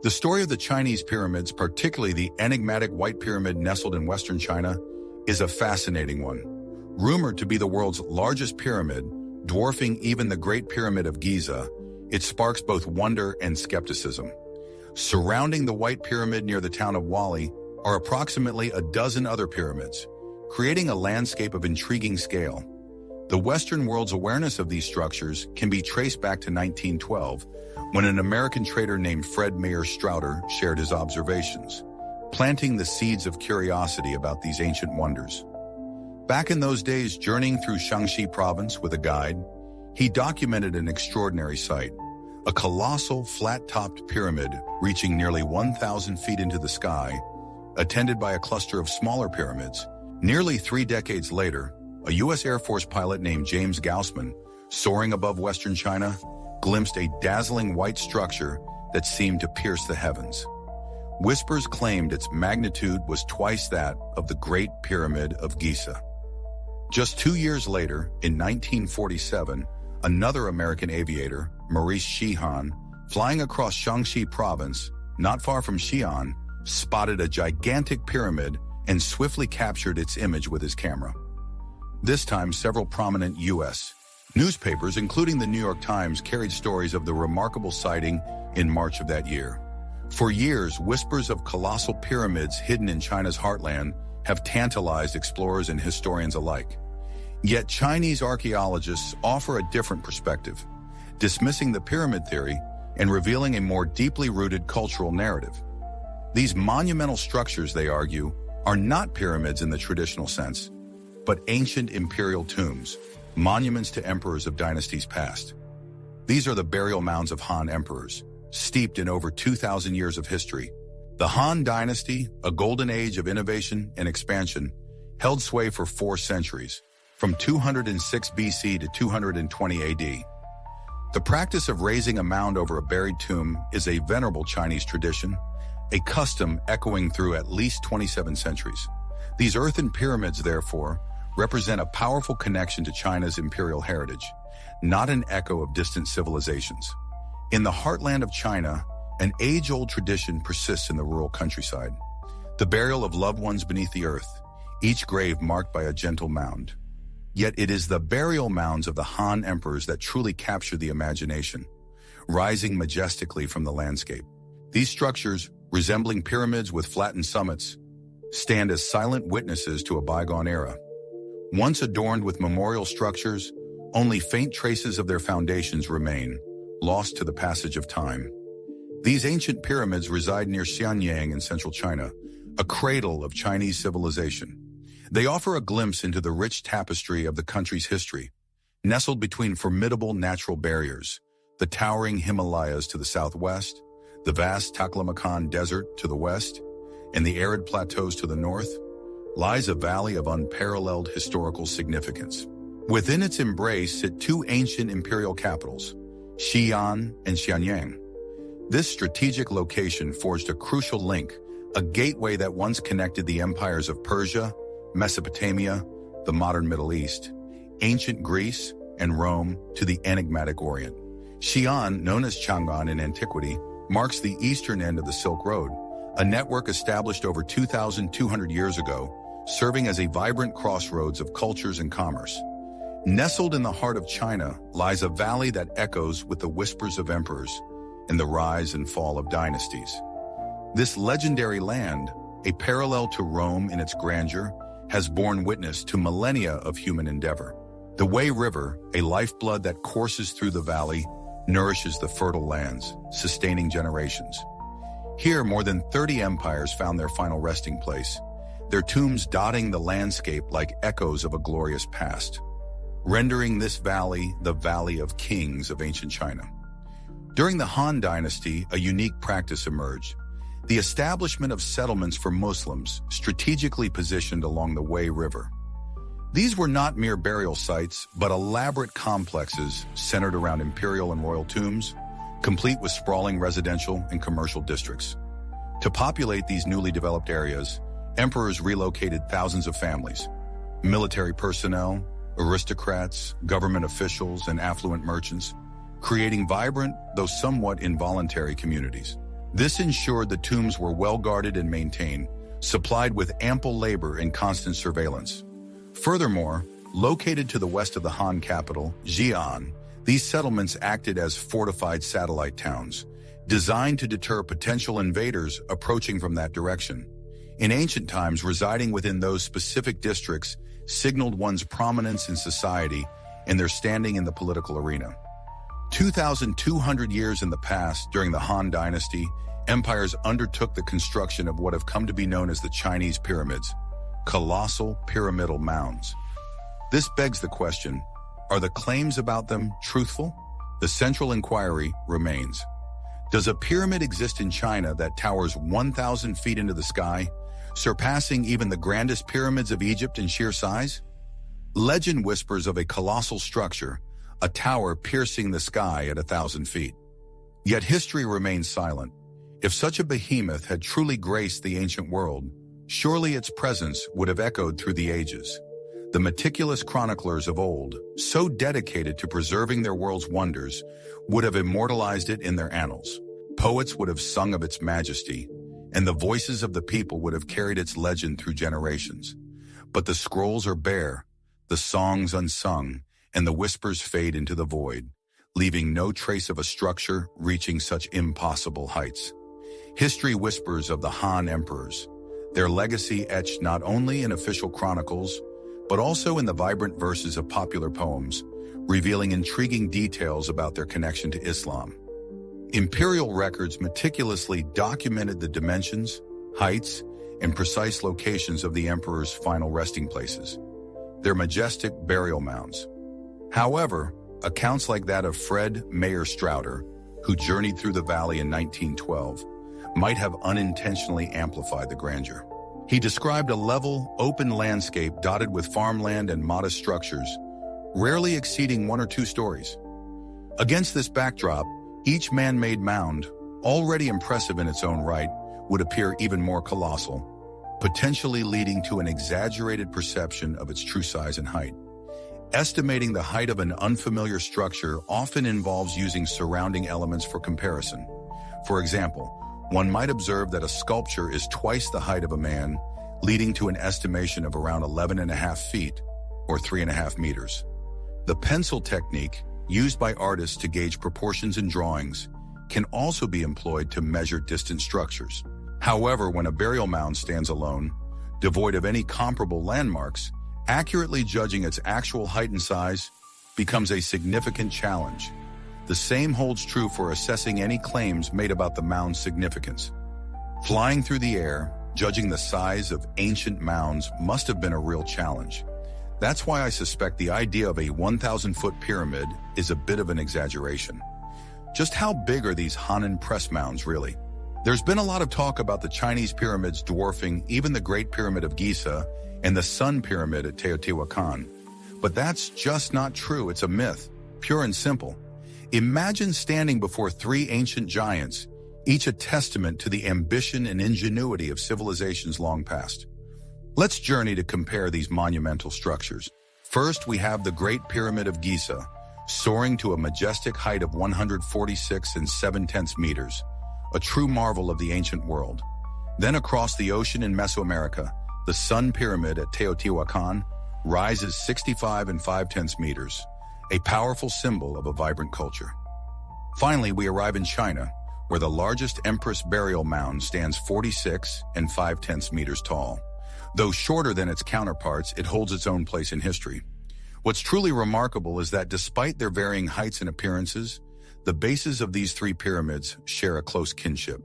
The story of the Chinese pyramids, particularly the enigmatic White Pyramid nestled in western China, is a fascinating one. Rumored to be the world's largest pyramid, dwarfing even the Great Pyramid of Giza, it sparks both wonder and skepticism. Surrounding the White Pyramid near the town of Wei Valley are approximately a dozen other pyramids, creating a landscape of intriguing scale. The Western world's awareness of these structures can be traced back to 1912, when an American trader named Fred Mayer Strouder shared his observations, planting the seeds of curiosity about these ancient wonders. Back in those days, journeying through Shaanxi province with a guide, he documented an extraordinary sight, a colossal flat-topped pyramid reaching nearly 1,000 feet into the sky, attended by a cluster of smaller pyramids. Nearly 3 decades later, a U.S. Air Force pilot named James Gaussman, soaring above western China, glimpsed a dazzling white structure that seemed to pierce the heavens. Whispers claimed its magnitude was twice that of the Great Pyramid of Giza. Just 2 years later, in 1947, another American aviator, Maurice Xi'an, flying across Shaanxi province, not far from Xi'an, spotted a gigantic pyramid and swiftly captured its image with his camera. This time, several prominent U.S. newspapers, including the New York Times, carried stories of the remarkable sighting in March of that year. For years, whispers of colossal pyramids hidden in China's heartland have tantalized explorers and historians alike. Yet Chinese archaeologists offer a different perspective, dismissing the pyramid theory and revealing a more deeply rooted cultural narrative. These monumental structures, they argue, are not pyramids in the traditional sense, but ancient imperial tombs, monuments to emperors of dynasties past. These are the burial mounds of Han emperors, steeped in over 2,000 years of history. The Han Dynasty, a golden age of innovation and expansion, held sway for 4 centuries, from 206 BC to 220 AD. The practice of raising a mound over a buried tomb is a venerable Chinese tradition, a custom echoing through at least 27 centuries. These earthen pyramids, therefore, represent a powerful connection to China's imperial heritage, not an echo of distant civilizations. In the heartland of China, an age-old tradition persists in the rural countryside. The burial of loved ones beneath the earth, each grave marked by a gentle mound. Yet it is the burial mounds of the Han emperors that truly capture the imagination, rising majestically from the landscape. These structures, resembling pyramids with flattened summits, stand as silent witnesses to a bygone era. Once adorned with memorial structures, only faint traces of their foundations remain, lost to the passage of time. These ancient pyramids reside near Xi'an in central China, a cradle of Chinese civilization. They offer a glimpse into the rich tapestry of the country's history, nestled between formidable natural barriers, the towering Himalayas to the southwest, the vast Taklamakan Desert to the west, and the arid plateaus to the north, lies a valley of unparalleled historical significance. Within its embrace sit 2 ancient imperial capitals, Xi'an and Xianyang. This strategic location forged a crucial link, a gateway that once connected the empires of Persia, Mesopotamia, the modern Middle East, ancient Greece, and Rome to the enigmatic Orient. Xi'an, known as Chang'an in antiquity, marks the eastern end of the Silk Road, a network established over 2,200 years ago, serving as a vibrant crossroads of cultures and commerce. Nestled in the heart of China lies a valley that echoes with the whispers of emperors and the rise and fall of dynasties. This legendary land, a parallel to Rome in its grandeur, has borne witness to millennia of human endeavor. The Wei River, a lifeblood that courses through the valley, nourishes the fertile lands, sustaining generations. Here, more than 30 empires found their final resting place, their tombs dotting the landscape like echoes of a glorious past, rendering this valley the Valley of Kings of ancient China. During the Han Dynasty, a unique practice emerged: the establishment of settlements for Muslims strategically positioned along the Wei River. These were not mere burial sites, but elaborate complexes centered around imperial and royal tombs, complete with sprawling residential and commercial districts. To populate these newly developed areas, emperors relocated thousands of families, military personnel, aristocrats, government officials, and affluent merchants, creating vibrant, though somewhat involuntary communities. This ensured the tombs were well guarded and maintained, supplied with ample labor and constant surveillance. Furthermore, located to the west of the Han capital, Xi'an, these settlements acted as fortified satellite towns, designed to deter potential invaders approaching from that direction. In ancient times, residing within those specific districts signaled one's prominence in society and their standing in the political arena. 2,200 years in the past, during the Han Dynasty, empires undertook the construction of what have come to be known as the Chinese pyramids, colossal pyramidal mounds. This begs the question, are the claims about them truthful? The central inquiry remains. Does a pyramid exist in China that towers 1,000 feet into the sky, surpassing even the grandest pyramids of Egypt in sheer size? Legend whispers of a colossal structure, a tower piercing the sky at 1,000 feet. Yet history remains silent. If such a behemoth had truly graced the ancient world, surely its presence would have echoed through the ages. The meticulous chroniclers of old, so dedicated to preserving their world's wonders, would have immortalized it in their annals. Poets would have sung of its majesty, and the voices of the people would have carried its legend through generations. But the scrolls are bare, the songs unsung, and the whispers fade into the void, leaving no trace of a structure reaching such impossible heights. History whispers of the Han emperors, their legacy etched not only in official chronicles, but also in the vibrant verses of popular poems, revealing intriguing details about their connection to Islam. Imperial records meticulously documented the dimensions, heights, and precise locations of the emperor's final resting places, their majestic burial mounds. However, accounts like that of Fred Mayer Strouder, who journeyed through the valley in 1912, might have unintentionally amplified the grandeur. He described a level, open landscape dotted with farmland and modest structures, rarely exceeding 1 or 2 stories. Against this backdrop, each man-made mound, already impressive in its own right, would appear even more colossal, potentially leading to an exaggerated perception of its true size and height. Estimating the height of an unfamiliar structure often involves using surrounding elements for comparison. For example, one might observe that a sculpture is twice the height of a man, leading to an estimation of around 11.5 feet, or 3.5 meters. The pencil technique, used by artists to gauge proportions in drawings, can also be employed to measure distant structures. However, when a burial mound stands alone, devoid of any comparable landmarks, accurately judging its actual height and size becomes a significant challenge. The same holds true for assessing any claims made about the mound's significance. Flying through the air, judging the size of ancient mounds must have been a real challenge. That's why I suspect the idea of a 1,000-foot pyramid is a bit of an exaggeration. Just how big are these Han press mounds really? There's been a lot of talk about the Chinese pyramids dwarfing even the Great Pyramid of Giza and the Sun Pyramid at Teotihuacan. But that's just not true. It's a myth, pure and simple. Imagine standing before 3 ancient giants, each a testament to the ambition and ingenuity of civilizations long past. Let's journey to compare these monumental structures. First, we have the Great Pyramid of Giza, soaring to a majestic height of 146 7/10 meters, a true marvel of the ancient world. Then across the ocean in Mesoamerica, the Sun Pyramid at Teotihuacan rises 65 5/10 meters, a powerful symbol of a vibrant culture. Finally, we arrive in China, where the largest Empress burial mound stands 46 5/10 meters tall. Though shorter than its counterparts, it holds its own place in history. What's truly remarkable is that despite their varying heights and appearances, the bases of these 3 pyramids share a close kinship.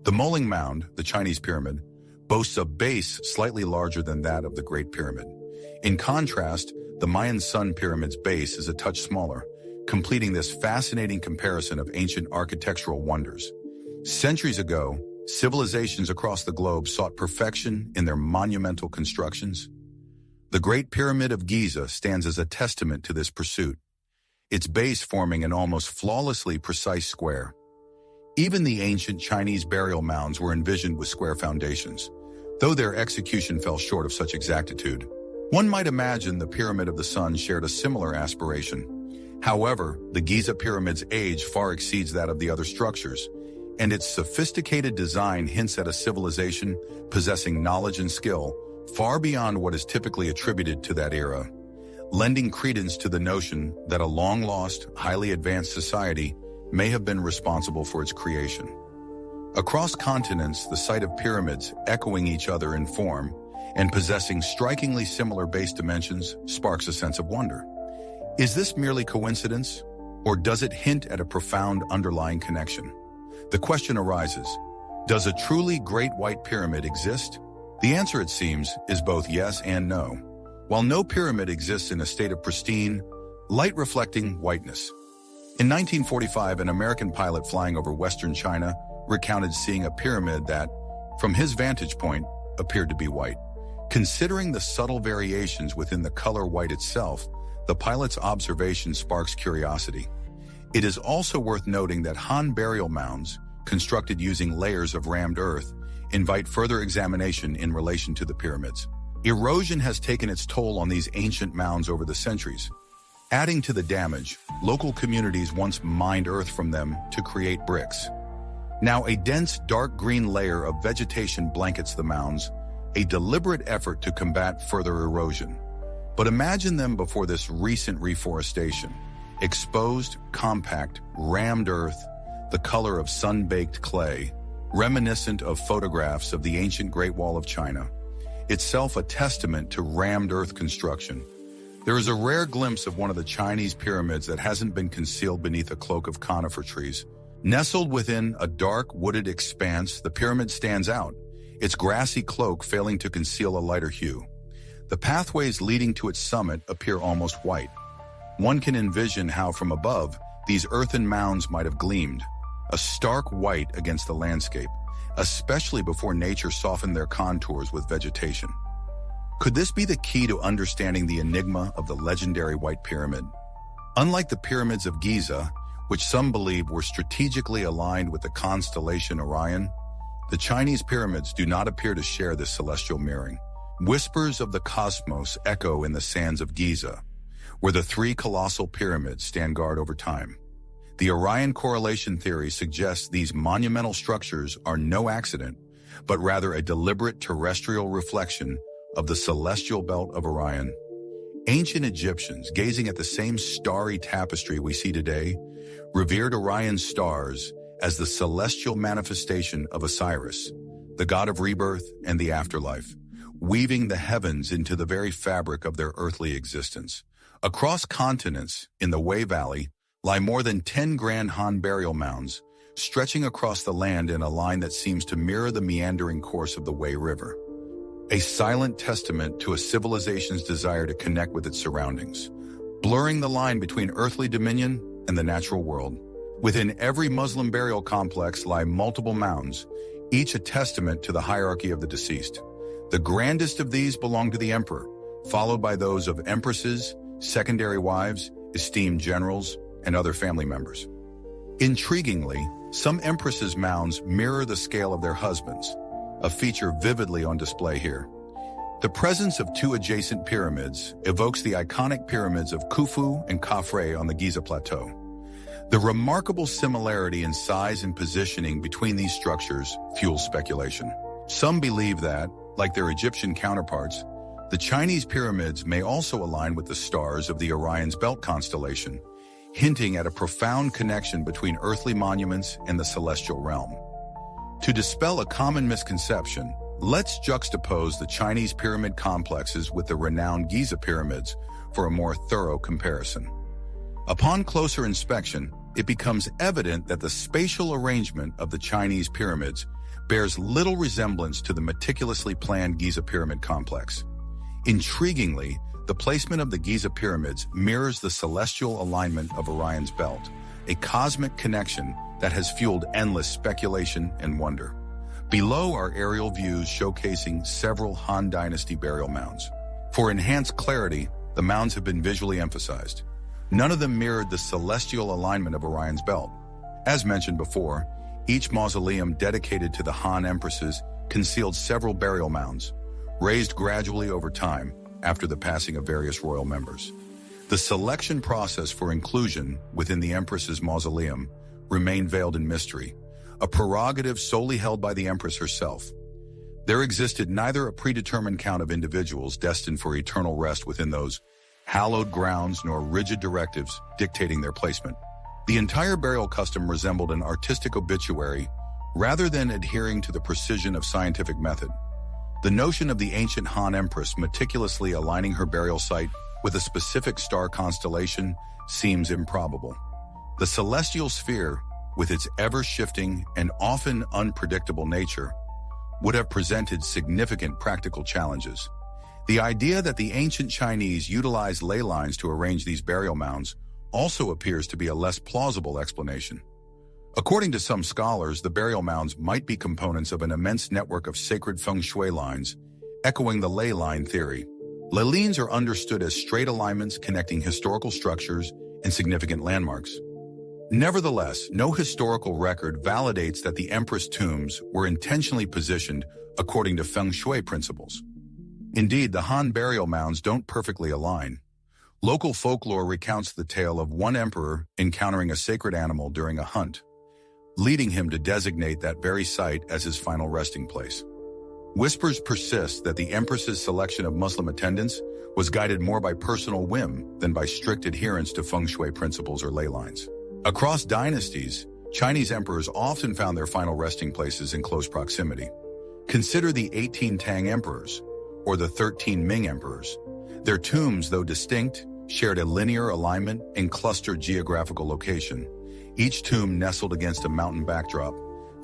The Moling Mound, the Chinese pyramid, boasts a base slightly larger than that of the Great Pyramid. In contrast, the Mayan Sun Pyramid's base is a touch smaller, completing this fascinating comparison of ancient architectural wonders. Centuries ago, civilizations across the globe sought perfection in their monumental constructions. The Great Pyramid of Giza stands as a testament to this pursuit, its base forming an almost flawlessly precise square. Even the ancient Chinese burial mounds were envisioned with square foundations, though their execution fell short of such exactitude. One might imagine the Pyramid of the Sun shared a similar aspiration. However, the Giza Pyramid's age far exceeds that of the other structures, and its sophisticated design hints at a civilization possessing knowledge and skill far beyond what is typically attributed to that era, lending credence to the notion that a long-lost, highly advanced society may have been responsible for its creation. Across continents, the sight of pyramids echoing each other in form and possessing strikingly similar base dimensions sparks a sense of wonder. Is this merely coincidence, or does it hint at a profound underlying connection? The question arises, does a truly Great White Pyramid exist? The answer, it seems, is both yes and no. While no pyramid exists in a state of pristine, light-reflecting whiteness. In 1945, an American pilot flying over Western China recounted seeing a pyramid that, from his vantage point, appeared to be white. Considering the subtle variations within the color white itself, the pilot's observation sparks curiosity. It is also worth noting that Han burial mounds, constructed using layers of rammed earth, invite further examination in relation to the pyramids. Erosion has taken its toll on these ancient mounds over the centuries. Adding to the damage, local communities once mined earth from them to create bricks. Now a dense dark green layer of vegetation blankets the mounds, a deliberate effort to combat further erosion. But imagine them before this recent reforestation. Exposed, compact, rammed earth, the color of sun-baked clay, reminiscent of photographs of the ancient Great Wall of China, itself a testament to rammed earth construction. There is a rare glimpse of one of the Chinese pyramids that hasn't been concealed beneath a cloak of conifer trees. Nestled within a dark, wooded expanse, the pyramid stands out, its grassy cloak failing to conceal a lighter hue. The pathways leading to its summit appear almost white. One can envision how from above, these earthen mounds might have gleamed, a stark white against the landscape, especially before nature softened their contours with vegetation. Could this be the key to understanding the enigma of the legendary White Pyramid? Unlike the pyramids of Giza, which some believe were strategically aligned with the constellation Orion, the Chinese pyramids do not appear to share this celestial mirroring. Whispers of the cosmos echo in the sands of Giza, where the three colossal pyramids stand guard over time. The Orion correlation theory suggests these monumental structures are no accident, but rather a deliberate terrestrial reflection of the celestial belt of Orion. Ancient Egyptians, gazing at the same starry tapestry we see today, revered Orion's stars as the celestial manifestation of Osiris, the god of rebirth and the afterlife, weaving the heavens into the very fabric of their earthly existence. Across continents, in the Wei Valley, lie more than 10 grand Han burial mounds, stretching across the land in a line that seems to mirror the meandering course of the Wei River. A silent testament to a civilization's desire to connect with its surroundings, blurring the line between earthly dominion and the natural world. Within every Muslim burial complex lie multiple mounds, each a testament to the hierarchy of the deceased. The grandest of these belong to the emperor, followed by those of empresses, secondary wives, esteemed generals, and other family members. Intriguingly, some empresses' mounds mirror the scale of their husbands, a feature vividly on display here. The presence of two adjacent pyramids evokes the iconic pyramids of Khufu and Khafre on the Giza Plateau. The remarkable similarity in size and positioning between these structures fuels speculation. Some believe that, like their Egyptian counterparts, the Chinese pyramids may also align with the stars of the Orion's belt constellation, hinting at a profound connection between earthly monuments and the celestial realm. To dispel a common misconception, let's juxtapose the Chinese pyramid complexes with the renowned Giza pyramids for a more thorough comparison. Upon closer inspection, it becomes evident that the spatial arrangement of the Chinese pyramids bears little resemblance to the meticulously planned Giza pyramid complex. Intriguingly, the placement of the Giza pyramids mirrors the celestial alignment of Orion's belt, a cosmic connection that has fueled endless speculation and wonder. Below are aerial views showcasing several Han Dynasty burial mounds. For enhanced clarity, the mounds have been visually emphasized. None of them mirrored the celestial alignment of Orion's belt. As mentioned before, each mausoleum dedicated to the Han empresses concealed several burial mounds, raised gradually over time after the passing of various royal members. The selection process for inclusion within the empress's mausoleum remained veiled in mystery, a prerogative solely held by the empress herself. There existed neither a predetermined count of individuals destined for eternal rest within those hallowed grounds nor rigid directives dictating their placement. The entire burial custom resembled an artistic obituary rather than adhering to the precision of scientific method. The notion of the ancient Han Empress meticulously aligning her burial site with a specific star constellation seems improbable. The celestial sphere, with its ever-shifting and often unpredictable nature, would have presented significant practical challenges. The idea that the ancient Chinese utilized ley lines to arrange these burial mounds also appears to be a less plausible explanation. According to some scholars, the burial mounds might be components of an immense network of sacred feng shui lines, echoing the ley line theory. Ley lines are understood as straight alignments connecting historical structures and significant landmarks. Nevertheless, no historical record validates that the empress tombs were intentionally positioned according to feng shui principles. Indeed, the Han burial mounds don't perfectly align. Local folklore recounts the tale of one emperor encountering a sacred animal during a hunt, leading him to designate that very site as his final resting place. Whispers persist that the empress's selection of Muslim attendants was guided more by personal whim than by strict adherence to feng shui principles or ley lines. Across dynasties, Chinese emperors often found their final resting places in close proximity. Consider the 18 Tang emperors, or the 13 Ming emperors. Their tombs, though distinct, shared a linear alignment and clustered geographical location. Each tomb nestled against a mountain backdrop,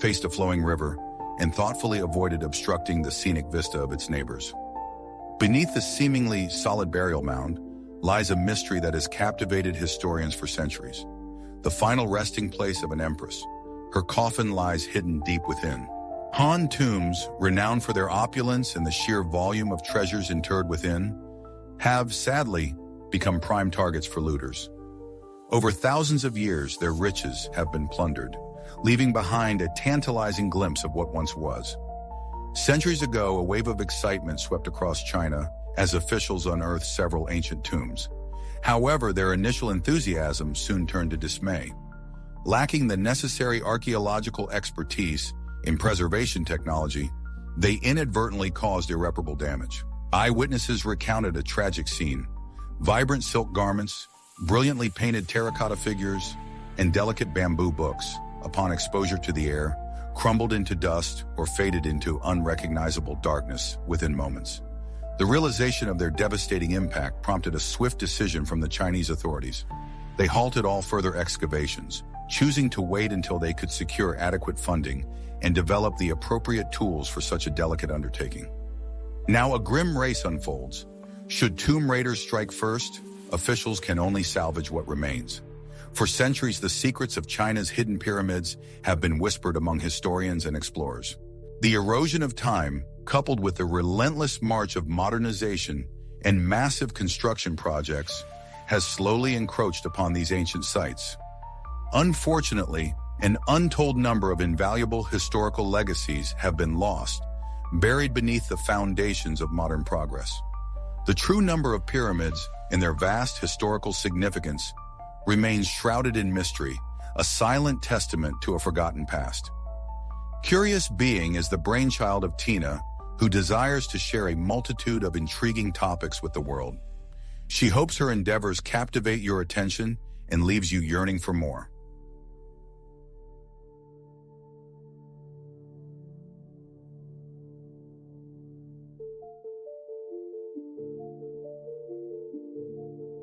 faced a flowing river, and thoughtfully avoided obstructing the scenic vista of its neighbors. Beneath the seemingly solid burial mound lies a mystery that has captivated historians for centuries. The final resting place of an empress. Her coffin lies hidden deep within. Han tombs, renowned for their opulence and the sheer volume of treasures interred within, have, sadly, become prime targets for looters. Over thousands of years, their riches have been plundered, leaving behind a tantalizing glimpse of what once was. Centuries ago, a wave of excitement swept across China as officials unearthed several ancient tombs. However, their initial enthusiasm soon turned to dismay. Lacking the necessary archaeological expertise in preservation technology, they inadvertently caused irreparable damage. Eyewitnesses recounted a tragic scene. Vibrant silk garments, brilliantly painted terracotta figures, and delicate bamboo books, upon exposure to the air, crumbled into dust or faded into unrecognizable darkness within moments. The realization of their devastating impact prompted a swift decision from the Chinese authorities. They halted all further excavations, choosing to wait until they could secure adequate funding and develop the appropriate tools for such a delicate undertaking. Now a grim race unfolds. Should tomb raiders strike first, officials can only salvage what remains. For centuries, the secrets of China's hidden pyramids have been whispered among historians and explorers. The erosion of time, coupled with the relentless march of modernization and massive construction projects, has slowly encroached upon these ancient sites. Unfortunately, an untold number of invaluable historical legacies have been lost, buried beneath the foundations of modern progress. The true number of pyramids and their vast historical significance remains shrouded in mystery, a silent testament to a forgotten past. Curious Being is the brainchild of Tina, who desires to share a multitude of intriguing topics with the world. She hopes her endeavors captivate your attention and leaves you yearning for more.